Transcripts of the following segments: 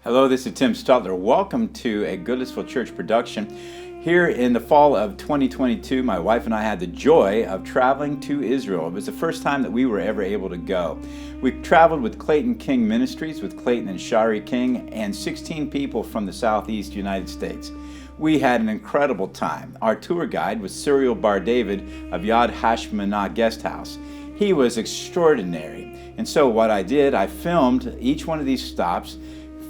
Hello, this is Tim Stutler. Welcome to a Goodlettsville Church production. Here in the fall of 2022, my wife and I had the joy of traveling to Israel. It was the first time that we were ever able to go. We traveled with Clayton King Ministries, with Clayton and Shari King, and 16 people from the Southeast United States. We had an incredible time. Our tour guide was Cyril Bar David of Yad Hashmanah Guest House. He was extraordinary. And so what I did, I filmed each one of these stops,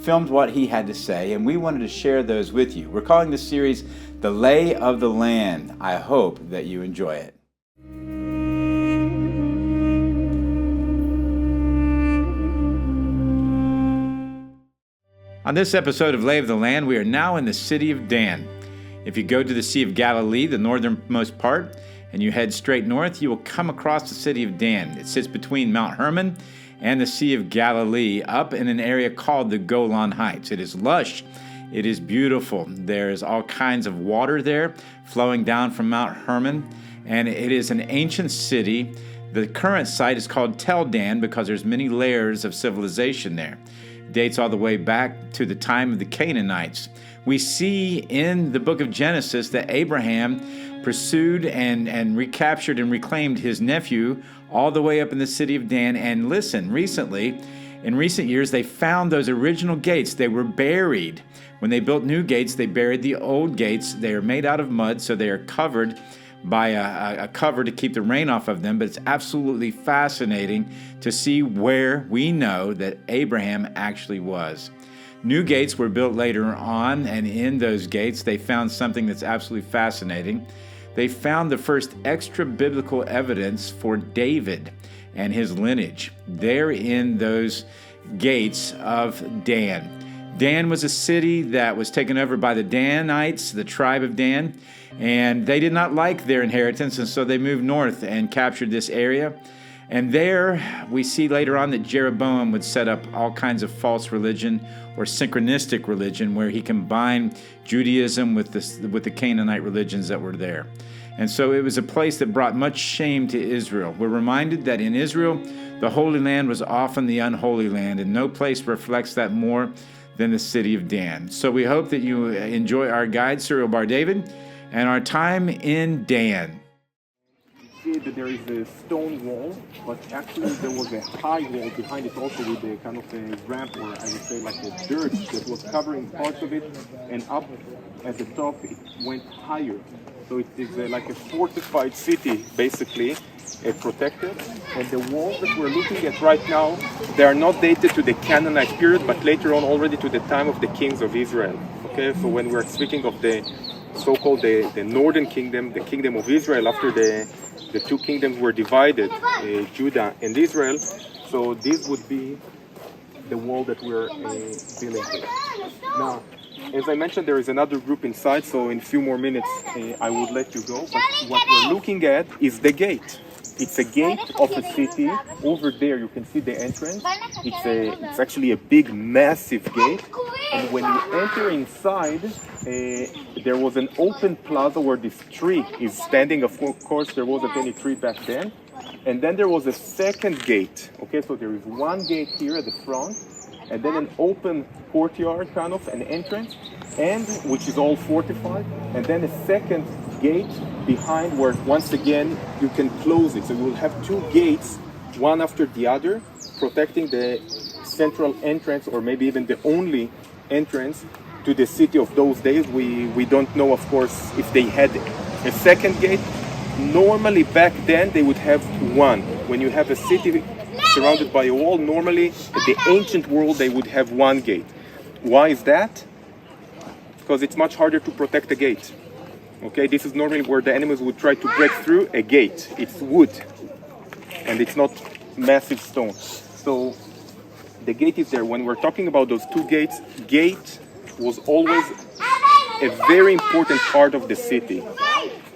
filmed what he had to say, and we wanted to share those with you. We're calling this series The Lay of the Land. I hope that you enjoy it. On this episode of Lay of the Land, we are now in the city of Dan. If you go to the Sea of Galilee, the northernmost part, and you head straight north, you will come across the city of Dan. It sits between Mount Hermon and the Sea of Galilee, up in an area called the Golan Heights. It is lush. It is beautiful. There's all kinds of water there flowing down from Mount Hermon, and it is an ancient city. The current site is called Tel Dan because there's many layers of civilization there. It dates all the way back to the time of the Canaanites. We see in the book of Genesis that Abraham pursued and recaptured and reclaimed his nephew all the way up in the city of Dan. And listen, in recent years, they found those original gates. They were buried. When they built new gates, they buried the old gates. They are made out of mud, so they are covered by a cover to keep the rain off of them. But it's absolutely fascinating to see where we know that Abraham actually was. New gates were built later on, and in those gates, they found something that's absolutely fascinating. They found the first extra-biblical evidence for David and his lineage there in those gates of Dan. Dan was a city that was taken over by the Danites, the tribe of Dan, and they did not like their inheritance, and so they moved north and captured this area. And there we see later on that Jeroboam would set up all kinds of false religion or synchronistic religion where he combined Judaism with the Canaanite religions that were there. And so it was a place that brought much shame to Israel. We're reminded that in Israel, the Holy Land was often the unholy land, and no place reflects that more than the city of Dan. So we hope that you enjoy our guide, Cyril Bar David, and our time in Dan. See that there is a stone wall, but actually there was a high wall behind it also with a kind of a ramp, or I would say like a dirt that was covering parts of it, and up at the top it went higher. So it is like a fortified city, basically, protected. And the walls that we're looking at right now, they are not dated to the Canaanite period, but later on already to the time of the kings of Israel. Okay, so when we're speaking of the so-called the northern kingdom, the kingdom of Israel, after the two kingdoms were divided, Judah and Israel, so this would be the wall that we're dealing with. Now, as I mentioned, there is another group inside, so in a few more minutes I would let you go. But what we're looking at is the gate. It's a gate of a city. Over there you can see the entrance. It's actually a big, massive gate. And when you enter inside, there was an open plaza where this tree is standing. Of course, there wasn't any tree back then. And then there was a second gate. Okay, so there is one gate here at the front, and then an open courtyard, kind of an entrance, and which is all fortified, and then a second gate behind where once again you can close it. So you will have two gates, one after the other, protecting the central entrance, or maybe even the only entrance to the city of those days. We don't know, of course, if they had a second gate. Normally back then they would have one. When you have a city surrounded by a wall, normally in the ancient world they would have one gate. Why is that? Because it's much harder to protect a gate. Okay, this is normally where the enemies would try to break through a gate. It's wood, and it's not massive stone. So the gate is there. When we're talking about those two gates, gate was always a very important part of the city.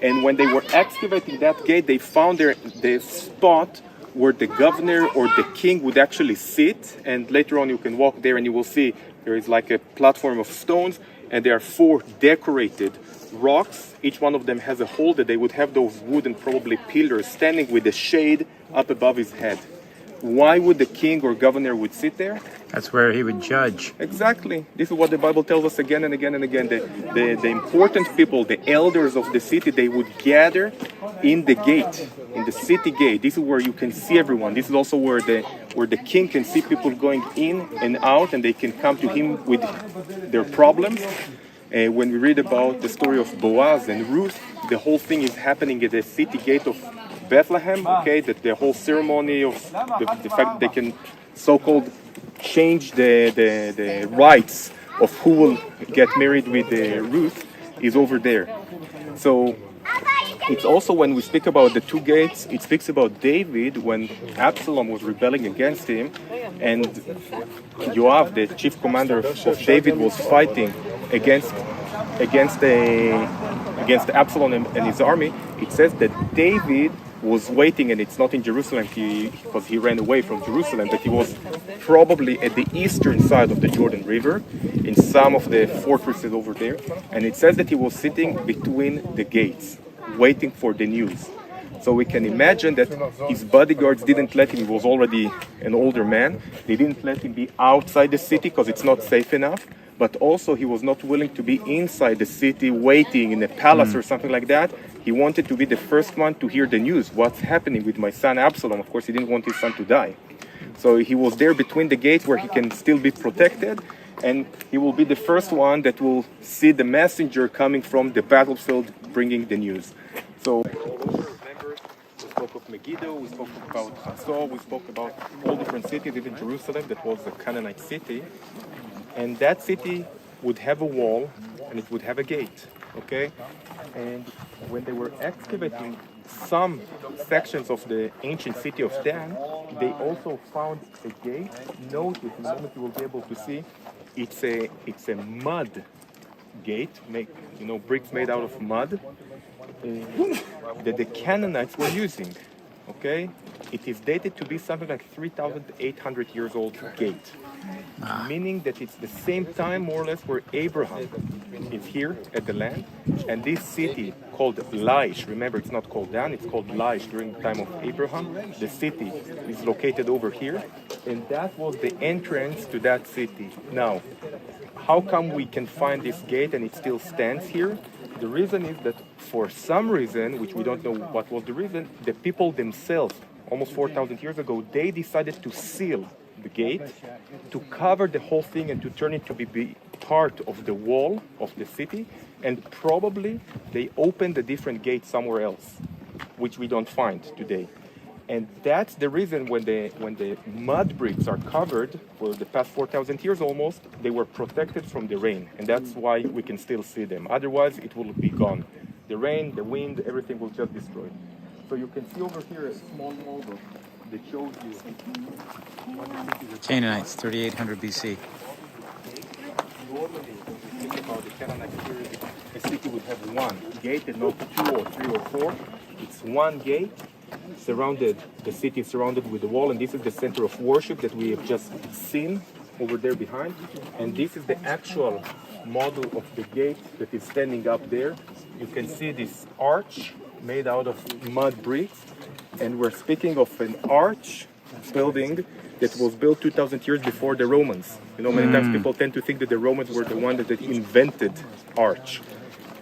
And when they were excavating that gate, they found the spot where the governor or the king would actually sit. And later on you can walk there and you will see there is like a platform of stones, and there are 4 decorated rocks. Each one of them has a hole that they would have those wooden, probably pillars, standing with the shade up above his head. Why would the king or governor would sit there? That's where he would judge. Exactly. This is what the Bible tells us again and again and again. The important people, the elders of the city, they would gather in the gate, in the city gate. This is where you can see everyone. This is also where the king can see people going in and out, and they can come to him with their problems. When we read about the story of Boaz and Ruth, the whole thing is happening at the city gate of Bethlehem. Okay, that the whole ceremony of the fact that they can so-called change the rights of who will get married with Ruth is over there. So it's also, when we speak about the two gates, it speaks about David when Absalom was rebelling against him, and Joab, the chief commander of David, was fighting against Absalom and his army. It says that David was waiting, and it's not in Jerusalem because he ran away from Jerusalem, but he was probably at the eastern side of the Jordan River in some of the fortresses over there, and it says that he was sitting between the gates waiting for the news. So we can imagine that his bodyguards didn't let him, he was already an older man, they didn't let him be outside the city because it's not safe enough, but also he was not willing to be inside the city waiting in a palace or something like that. He wanted to be the first one to hear the news. What's happening with my son Absalom? Of course, he didn't want his son to die. So he was there between the gates where he can still be protected, and he will be the first one that will see the messenger coming from the battlefield bringing the news. So remember, we spoke of Megiddo, we spoke about Hatzor, we spoke about all different cities, even Jerusalem, that was a Canaanite city. And that city would have a wall, and it would have a gate, okay? And when they were excavating some sections of the ancient city of Dan, they also found a gate. Notice, in a moment you will be able to see, it's a mud gate, bricks made out of mud, that the Canaanites were using, okay? It is dated to be something like 3,800 years old gate. Meaning that it's the same time, more or less, where Abraham is here at the land, and this city called Laish, remember it's not called Dan, it's called Laish during the time of Abraham. The city is located over here, and that was the entrance to that city. Now, how come we can find this gate and it still stands here? The reason is that for some reason, which we don't know what was the reason, the people themselves, almost 4,000 years ago, they decided to seal the gate, to cover the whole thing and to turn it to be part of the wall of the city, and probably they opened a different gate somewhere else, which we don't find today. And that's the reason when the mud bricks are covered for the past 4,000 years almost, they were protected from the rain, and that's why we can still see them. Otherwise, it will be gone. The rain, the wind, everything will just destroy. So you can see over here a small model that shows you Canaanites, 3800 BC. Normally, when you think about the Canaanite period, a city would have one gate and not two or three or four. It's one gate surrounded, the city is surrounded with a wall, and this is the center of worship that we have just seen over there behind. And this is the actual model of the gate that is standing up there. You can see this arch made out of mud bricks, and we're speaking of an arch building that was built 2,000 years before the Romans. You know, many times people tend to think that the Romans were the ones that invented arch.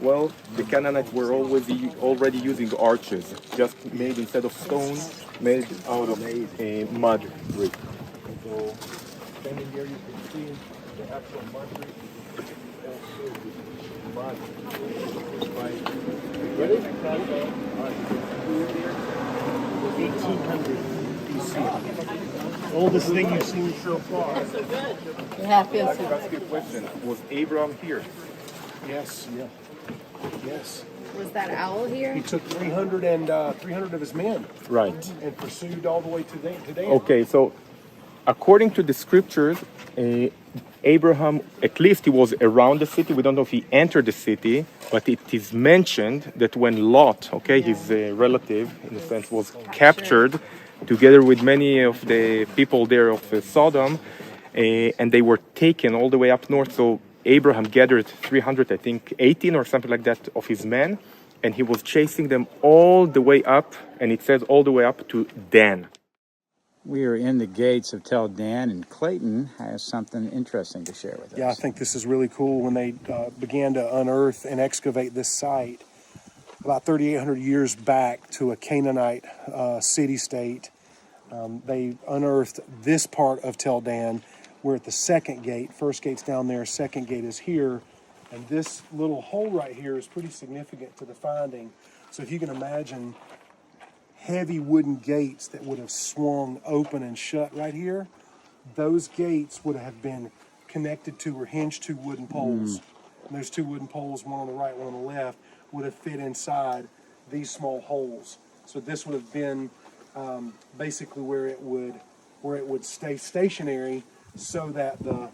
Well, the Canaanites were already using arches, just made instead of stone, made out of a mud brick. So, standing here, you can see the actual mud brick. Mud. 1800 BC. Oldest thing you've seen so far. Yeah, That's a good question. Was Abraham here? Yes, yeah. Yes. Was that owl here? He took 300 of his men Right. and pursued all the way to Dan. Okay, so according to the scriptures, Abraham, at least he was around the city. We don't know if he entered the city, but it is mentioned that when Lot, his relative, in a sense, was captured together with many of the people there of Sodom, and they were taken all the way up north. So Abraham gathered 300, I think 18 or something like that of his men, and he was chasing them all the way up, and it says all the way up to Dan. We are in the gates of Tel Dan, and Clayton has something interesting to share with us. Yeah, I think this is really cool. When they began to unearth and excavate this site about 3,800 years back to a Canaanite city-state, they unearthed this part of Tel Dan. We're at the second gate. First gate's down there, second gate is here. And this little hole right here is pretty significant to the finding. So if you can imagine heavy wooden gates that would have swung open and shut right here, those gates would have been connected to or hinged to wooden poles. And those two wooden poles, one on the right, one on the left, would have fit inside these small holes. So this would have been basically where it would stay stationary so that the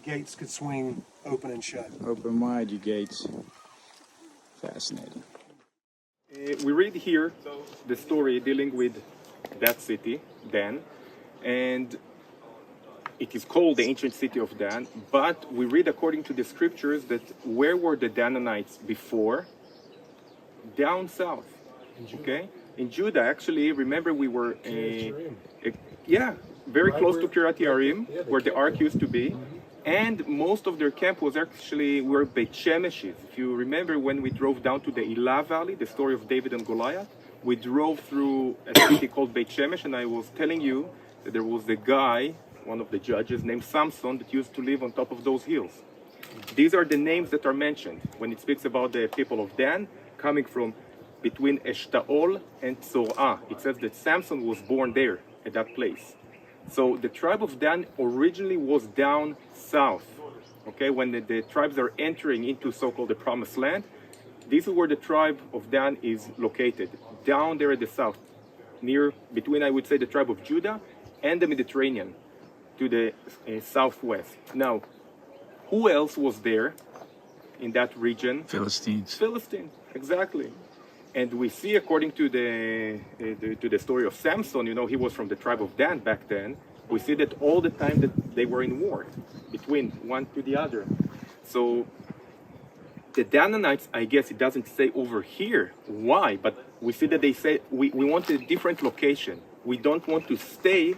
gates could swing open and shut. Open wide, you gates. Fascinating. We read here the story dealing with that city, Dan, and it is called the ancient city of Dan, but we read according to the scriptures that where were the Danites before? Down south, okay? In Judah, actually, remember we were, very close to Kiryat Yearim, where the ark used to be. And most of their camp was actually were Beit Shemeshis. If you remember when we drove down to the Elah Valley, the story of David and Goliath, we drove through a city called Beit Shemesh, and I was telling you that there was a guy, one of the judges, named Samson, that used to live on top of those hills. These are the names that are mentioned when it speaks about the people of Dan coming from between Eshtaol and Tzorah. It says that Samson was born there at that place. So the tribe of Dan originally was down south, okay? When the tribes are entering into so-called the Promised Land, this is where the tribe of Dan is located, down there at the south, near, between, I would say, the tribe of Judah and the Mediterranean, to the southwest. Now, who else was there in that region? Philistines. Philistine, exactly. And we see, according to the story of Samson, you know, he was from the tribe of Dan back then. We see that all the time that they were in war between one to the other. So the Danites, I guess it doesn't say over here why, but we see that they say we want a different location. We don't want to stay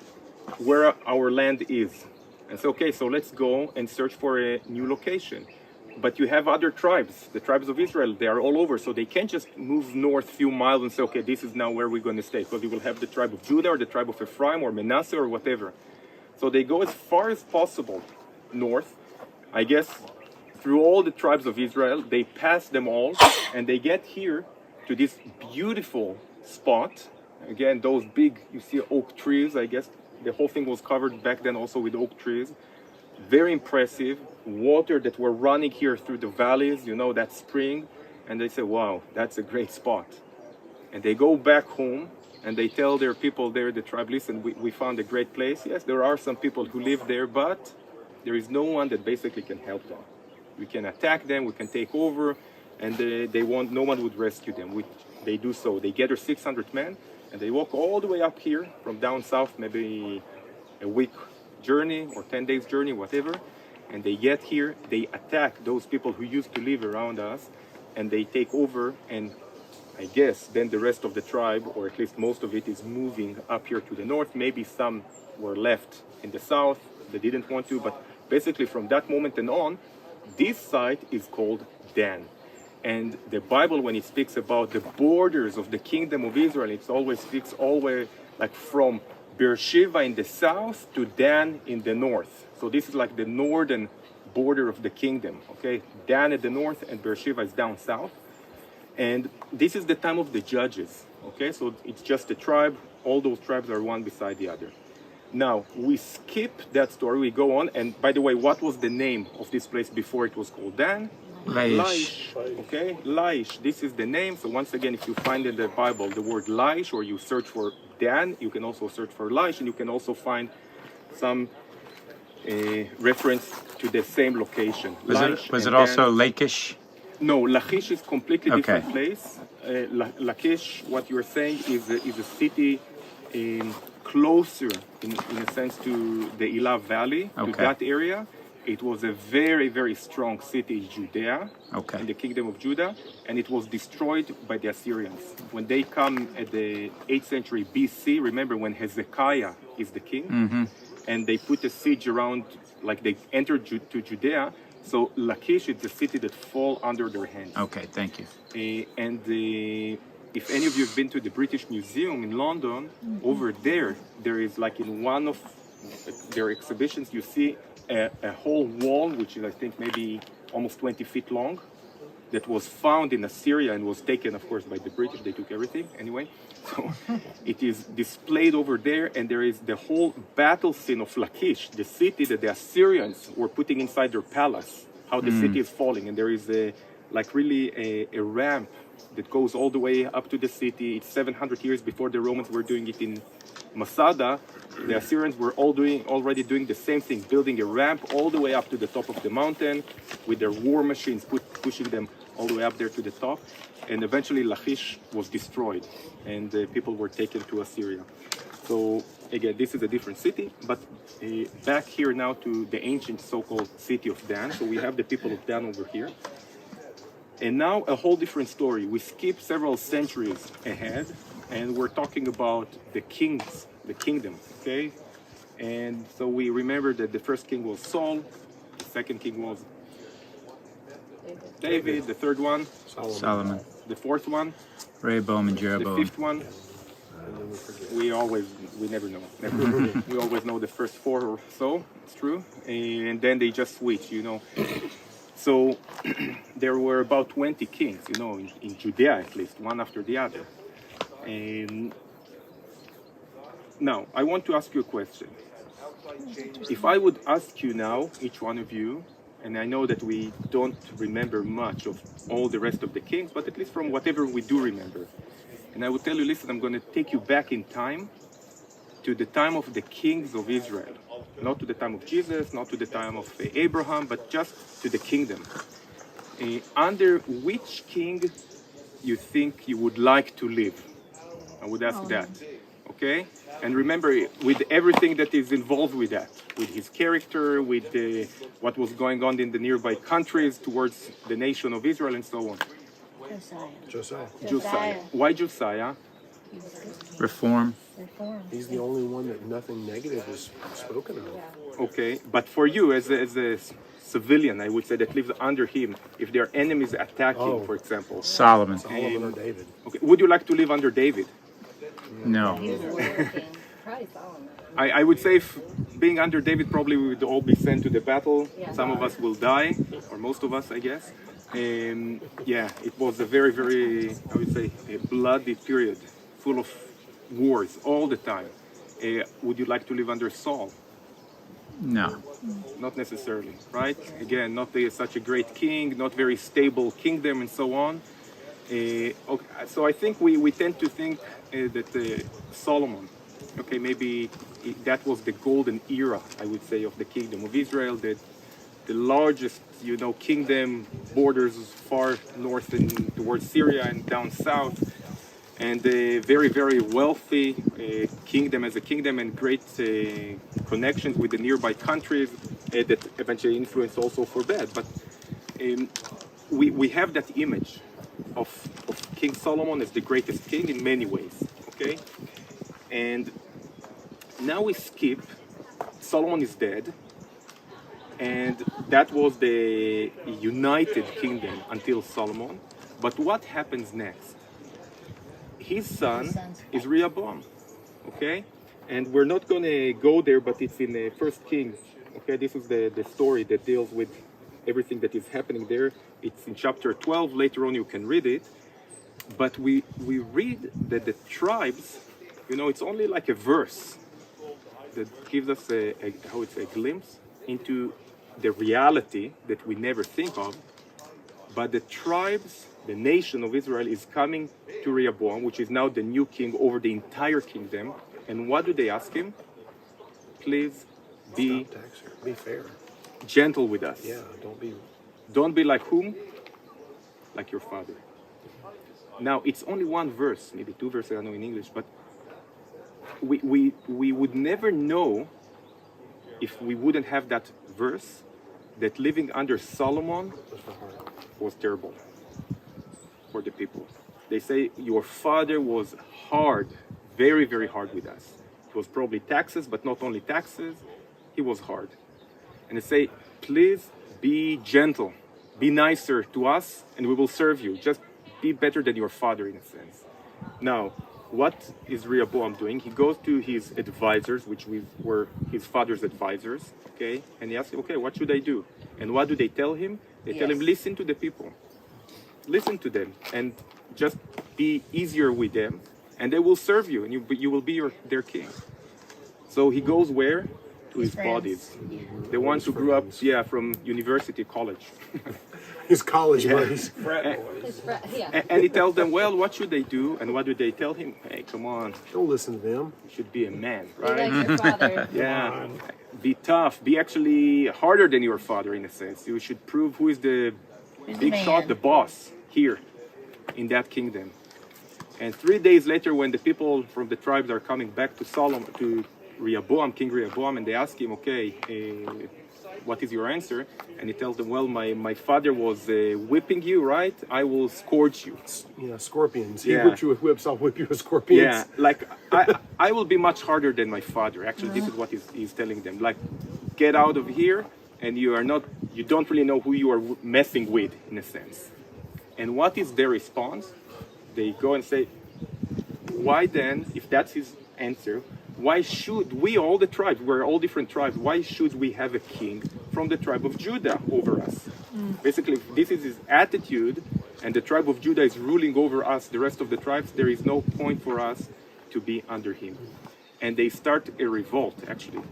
where our land is. And so, okay, so let's go and search for a new location. But you have other tribes, the tribes of Israel, they are all over, so they can't just move north a few miles and say, okay, this is now where we're going to stay, because you will have the tribe of Judah or the tribe of Ephraim or Manasseh or whatever. So they go as far as possible north, I guess, through all the tribes of Israel. They pass them all, and they get here to this beautiful spot. Again, those big, you see oak trees, I guess the whole thing was covered back then also with oak trees. Very impressive. Water that were running here through the valleys, you know, that spring. And they say, wow, that's a great spot. And they go back home and they tell their people there, the tribe, listen, we found a great place. Yes, there are some people who live there, but there is no one that basically can help them. We can attack them, we can take over, and no one would rescue them. They do so. They gather 600 men and they walk all the way up here from down south, maybe a week journey or 10 days journey, whatever. And they get here, they attack those people who used to live around us, and they take over, and I guess then the rest of the tribe, or at least most of it, is moving up here to the north. Maybe some were left in the south, they didn't want to, but basically from that moment and on, this site is called Dan. And the Bible, when it speaks about the borders of the kingdom of Israel, it always speaks all the way like from Beersheba in the south to Dan in the north. So this is like the northern border of the kingdom, okay? Dan at the north and Beersheba is down south. And this is the time of the judges, okay? So it's just a tribe. All those tribes are one beside the other. Now, we skip that story. We go on. And by the way, what was the name of this place before it was called Dan? Laish. Okay, Laish. This is the name. So once again, if you find in the Bible the word Laish, or you search for Dan, you can also search for Laish, and you can also find some reference to the same location. Was it also Lachish? No, Lachish is completely different place. Lachish, what you're saying, is a city closer, in a sense, to the Elah Valley, to that area. It was a very, very strong city in Judea, in the kingdom of Judah, and it was destroyed by the Assyrians. When they come at the 8th century BC, remember when Hezekiah is the king, and they put a siege around, like they entered to Judea. So Lachish is the city that fall under their hands. Okay, thank you. If any of you have been to the British Museum in London, over there is like in one of their exhibitions, you see a whole wall, which is I think maybe almost 20 feet long, that was found in Assyria and was taken, of course, by the British. They took everything anyway. So it is displayed over there, and there is the whole battle scene of Lachish, the city that the Assyrians were putting inside their palace, how the city is falling. And there is a ramp that goes all the way up to the city. It's 700 years before the Romans were doing it in Masada. The Assyrians were already doing the same thing, building a ramp all the way up to the top of the mountain with their war machines pushing them all the way up there to the top. And eventually Lachish was destroyed and people were taken to Assyria. So again, this is a different city, but back here now to the ancient so-called city of Dan. So we have the people of Dan over here. And now a whole different story. We skip several centuries ahead and we're talking about the kingdom, okay? And so we remember that the first king was Saul, the second king was David, the third one, Solomon. the fourth one, Rehoboam and the Jeroboam. fifth one. We never know. We always know the first four or so, it's true. And then they just switch, you know. So there were about 20 kings, you know, in Judea at least, one after the other. And now, I want to ask you a question. If I would ask you now, each one of you, and I know that we don't remember much of all the rest of the kings, but at least from whatever we do remember. And I would tell you, listen, I'm going to take you back in time to the time of the kings of Israel. Not to the time of Jesus, not to the time of Abraham, but just to the kingdom. Under which king you think you would like to live? I would ask that. Okay? And remember, with everything that is involved with that, with his character, with what was going on in the nearby countries towards the nation of Israel and so on. Josiah. Why Josiah? Reform. He's the only one that nothing negative is spoken of. Okay, but for you as a civilian, I would say, that lives under him, if there are enemies attacking, for example. Solomon. Solomon or David. Okay, would you like to live under David? No. Probably Solomon. I would say if being under David, probably we would all be sent to the battle. Some of us will die, or most of us, I guess. Yeah, it was a very, very, I would say, a bloody period, full of wars all the time. Would you like to live under Saul? No. Not necessarily, right? Again, not such a great king, not very stable kingdom, and so on. Okay, so I think we tend to think that Solomon, okay, maybe that was the golden era, I would say, of the kingdom of Israel, that the largest, you know, kingdom borders far north and towards Syria and down south, and a very, very wealthy kingdom as a kingdom and great connections with the nearby countries that eventually influenced also for bad. But we have that image of King Solomon as the greatest king in many ways, okay? And now we skip, Solomon is dead, and that was the united kingdom until Solomon. But what happens next? His son is Rehoboam, okay? And we're not going to go there, but it's in First Kings, okay? This is the story that deals with everything that is happening there. It's in chapter 12. Later on, you can read it. But we read that the tribes, you know, it's only like a verse that gives us a glimpse into the reality that we never think of. But the tribes, the nation of Israel, is coming to Rehoboam, which is now the new king over the entire kingdom. And what do they ask him? Please be fair. gentle with us. Yeah, Don't be like whom? Like your father. Now, it's only one verse, maybe two verses, I know in English, but we would never know if we wouldn't have that verse, that living under Solomon was terrible for the people. They say, your father was hard, very, very hard with us. It was probably taxes, but not only taxes. He was hard. And they say, please be gentle, be nicer to us, and we will serve you. Just be better than your father, in a sense. Now, what is Rehoboam doing? He goes to his advisors, which were his father's advisors, okay? And he asks, okay, what should I do? And what do they tell him? They tell him, listen to the people. Listen to them, and just be easier with them, and they will serve you, and you will be their king. So he goes where? To his buddies. The ones who grew up, from university, college. His college buddies. And he tells them, well, what should they do? And what do they tell him? Hey, come on. Don't listen to them. You should be a man, Be right? like your father. Yeah. Be tough. Be actually harder than your father, in a sense. You should prove who is the Who's the big man? shot, the boss here in that kingdom. And 3 days later, when the people from the tribes are coming back to to Rehoboam, King Rehoboam, and they ask him, okay, what is your answer? And he tells them, well, my father was whipping you, right? I will scourge you. Yeah, scorpions. He Yeah. whipped you with whips, I'll whip you with scorpions. Yeah, like I will be much harder than my father. Actually, this is what he's telling them. Like, get out of here, and you don't really know who you are messing with, in a sense. And what is their response? They go and say, why then, if that's his answer, why should we, all the tribes, we're all different tribes, why should we have a king from the tribe of Judah over us? Basically, this is his attitude, and the tribe of Judah is ruling over us, the rest of the tribes. There is no point for us to be under him. And they start a revolt, actually.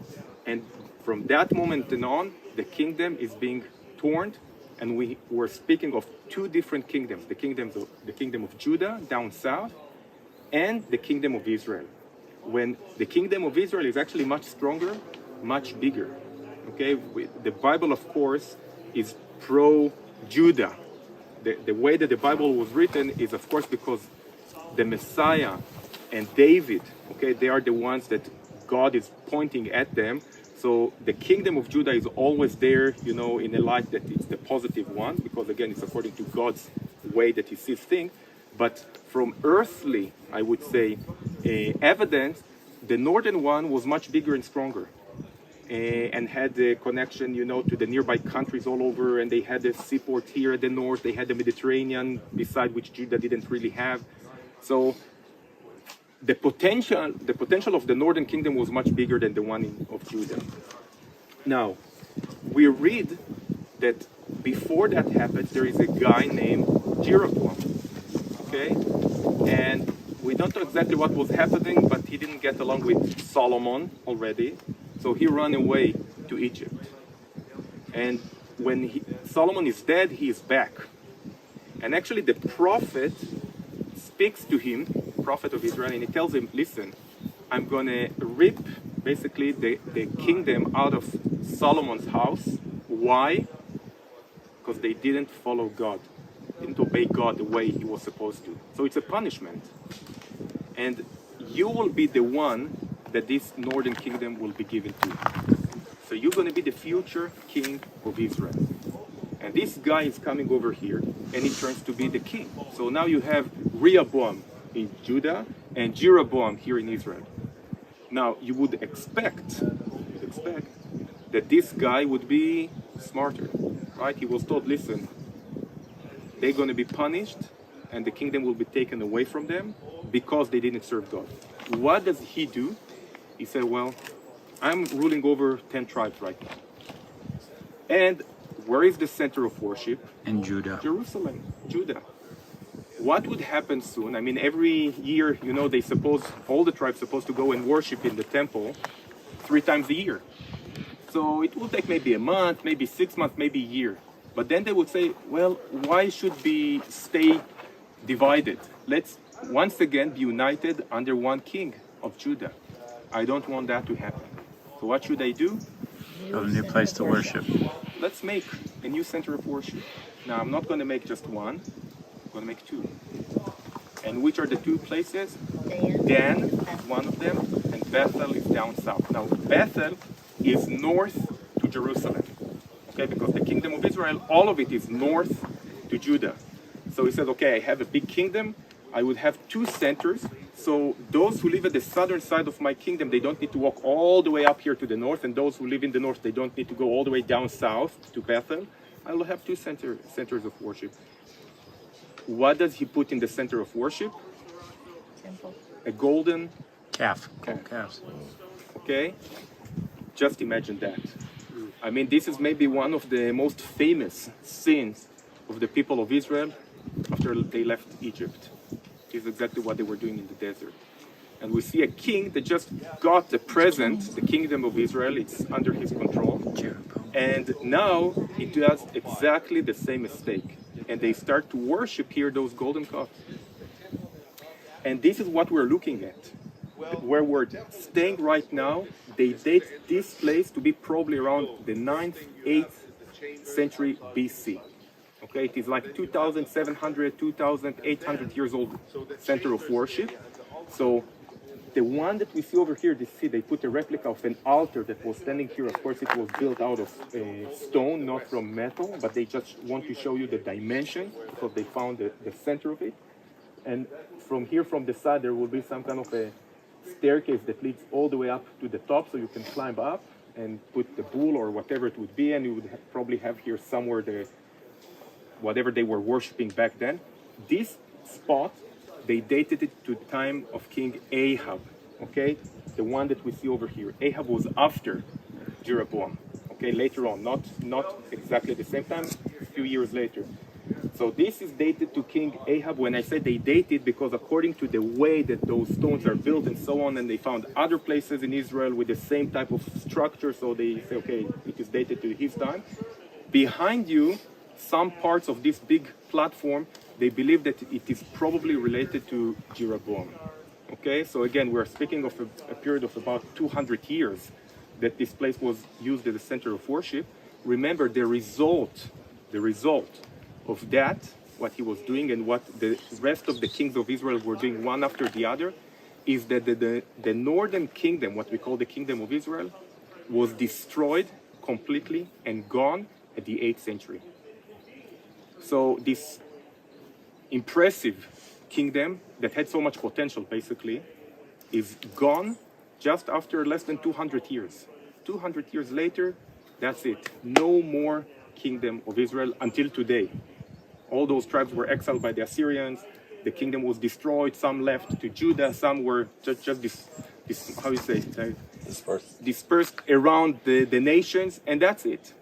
And from that moment on, the kingdom is being torn, and we were speaking of two different kingdoms, the kingdom of Judah down south, and the kingdom of Israel. When the kingdom of Israel is actually much stronger, much bigger. Okay, the Bible, of course, is pro-Judah. The way that the Bible was written is, of course, because the Messiah and David, okay, they are the ones that God is pointing at them. So the kingdom of Judah is always there, in a light that it's the positive one, because again, it's according to God's way that he sees things. But from earthly, I would say, evidence, the northern one was much bigger and stronger, and had a connection, to the nearby countries all over, and they had a seaport here at the north, they had the Mediterranean, beside which Judah didn't really have. So the potential of the northern kingdom was much bigger than the one of Judah. Now, we read that before that happened, there is a guy named Jeroboam. Okay, and we don't know exactly what was happening, but he didn't get along with Solomon already, so he ran away to Egypt. And when Solomon is dead, he is back. And actually the prophet speaks to him, prophet of Israel, and he tells him, listen, I'm going to rip basically the kingdom out of Solomon's house. Why? Because they didn't follow God. Didn't obey God the way he was supposed to. So it's a punishment. And you will be the one that this northern kingdom will be given to. So you're going to be the future king of Israel. And this guy is coming over here, and he turns to be the king. So now you have Rehoboam in Judah and Jeroboam here in Israel. Now you would expect that this guy would be smarter, right? He was told, listen, they're going to be punished, and the kingdom will be taken away from them because they didn't serve God. What does he do? He said, well, I'm ruling over 10 tribes right now. And where is the center of worship? In Judah. Jerusalem, Judah. What would happen soon? I mean, every year, all the tribes supposed to go and worship in the temple 3 times a year. So it will take maybe a month, maybe 6 months, maybe a year. But then they would say, well, why should we stay divided? Let's once again be united under one king of Judah. I don't want that to happen. So what should I do? Build a new place to worship. Let's make a new center of worship. Now, I'm not going to make just one. I'm going to make 2. And which are the 2 places? Dan is one of them, and Bethel is down south. Now, Bethel is north to Jerusalem. Okay, because the kingdom of Israel, all of it is north to Judah. So he said, okay, I have a big kingdom. I would have 2 centers, So those who live at the southern side of my kingdom, they don't need to walk all the way up here to the north, and those who live in the north, they don't need to go all the way down south to Bethel. I will have two centers of worship. What does he put in the center of worship? Temple. A golden Calf. calf. Okay? Just imagine that. I mean, this is maybe one of the most famous sins of the people of Israel after they left Egypt. Is exactly what they were doing in the desert. And we see a king that just got a present, the kingdom of Israel, it's under his control. And now he does exactly the same mistake. And they start to worship here those golden calves. And this is what we're looking at. Where we're staying right now, they date this place to be probably around the 9th, 8th century BC. Okay, it is like 2,700, 2,800 years old center of worship. So the one that we see over here, they put a replica of an altar that was standing here. Of course, it was built out of stone, not from metal, but they just want to show you the dimension because they found the center of it. And from here, from the side, there will be some kind of a staircase that leads all the way up to the top, so you can climb up and put the bull or whatever it would be, and you would probably have here somewhere whatever they were worshiping back then. This spot, they dated it to the time of King Ahab, okay? The one that we see over here. Ahab was after Jeroboam, okay? Later on, not exactly at the same time, a few years later. So this is dated to King Ahab. When I say they dated, because according to the way that those stones are built and so on, and they found other places in Israel with the same type of structure, so they say, okay, it is dated to his time. Behind you, some parts of this big platform, they believe that it is probably related to Jeroboam. Okay, so again, we're speaking of a period of about 200 years that this place was used as a center of worship. Remember, the result of that, what he was doing and what the rest of the kings of Israel were doing one after the other, is that the northern kingdom, what we call the kingdom of Israel, was destroyed completely and gone at the 8th century. So this impressive kingdom that had so much potential, basically, is gone just after less than 200 years. 200 years later, that's it. No more kingdom of Israel until today. All those tribes were exiled by the Assyrians. The kingdom was destroyed. Some left to Judah. Some were just dispersed around the nations. And that's it.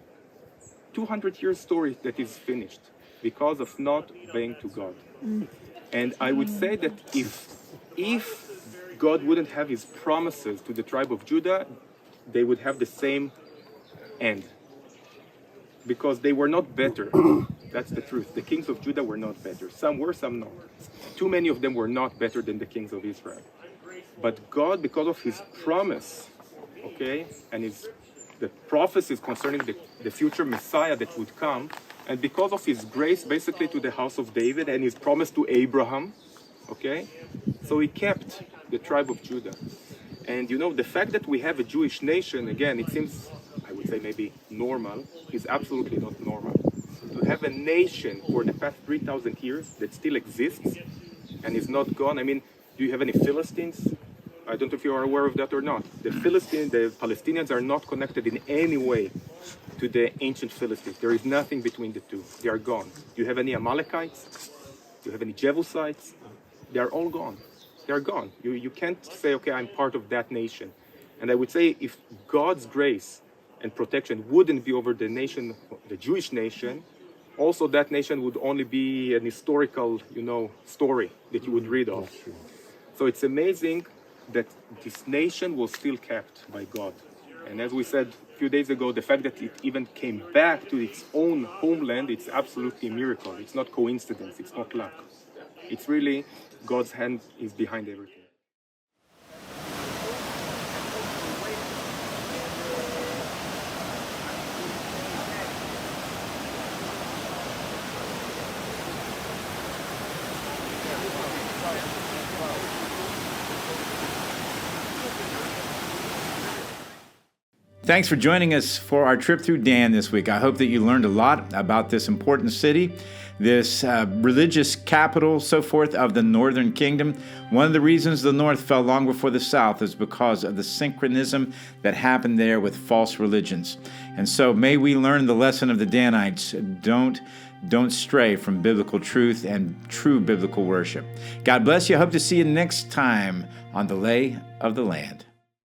200 years story that is finished because of not obeying to God. And I would say that if God wouldn't have his promises to the tribe of Judah, they would have the same end. Because they were not better. That's the truth. The kings of Judah were not better. Some were, some not. Too many of them were not better than the kings of Israel. But God, because of his promise, okay, and the prophecies concerning the future Messiah that would come, and because of his grace basically to the house of David and his promise to Abraham, okay, so he kept the tribe of Judah. And you know, the fact that we have a Jewish nation, again, it seems, I would say maybe normal, is absolutely not normal. To have a nation for the past 3,000 years that still exists and is not gone. I mean, do you have any Philistines? I don't know if you are aware of that or not. The Palestinians are not connected in any way to the ancient Philistines. There is nothing between the two. They are gone. Do you have any Amalekites? Do you have any Jebusites? They are all gone. They are gone. You can't say, okay, I'm part of that nation. And I would say if God's grace and protection wouldn't be over the nation, the Jewish nation, also that nation would only be an historical, story that you would read of. So it's amazing that this nation was still kept by God. And as we said a few days ago, the fact that it even came back to its own homeland, it's absolutely a miracle. It's not coincidence, it's not luck. It's really God's hand is behind everything. Thanks for joining us for our trip through Dan this week. I hope that you learned a lot about this important city, this religious capital, so forth, of the northern kingdom. One of the reasons the north fell long before the south is because of the synchronism that happened there with false religions. And so may we learn the lesson of the Danites. Don't stray from biblical truth and true biblical worship. God bless you. I hope to see you next time on The Lay of the Land.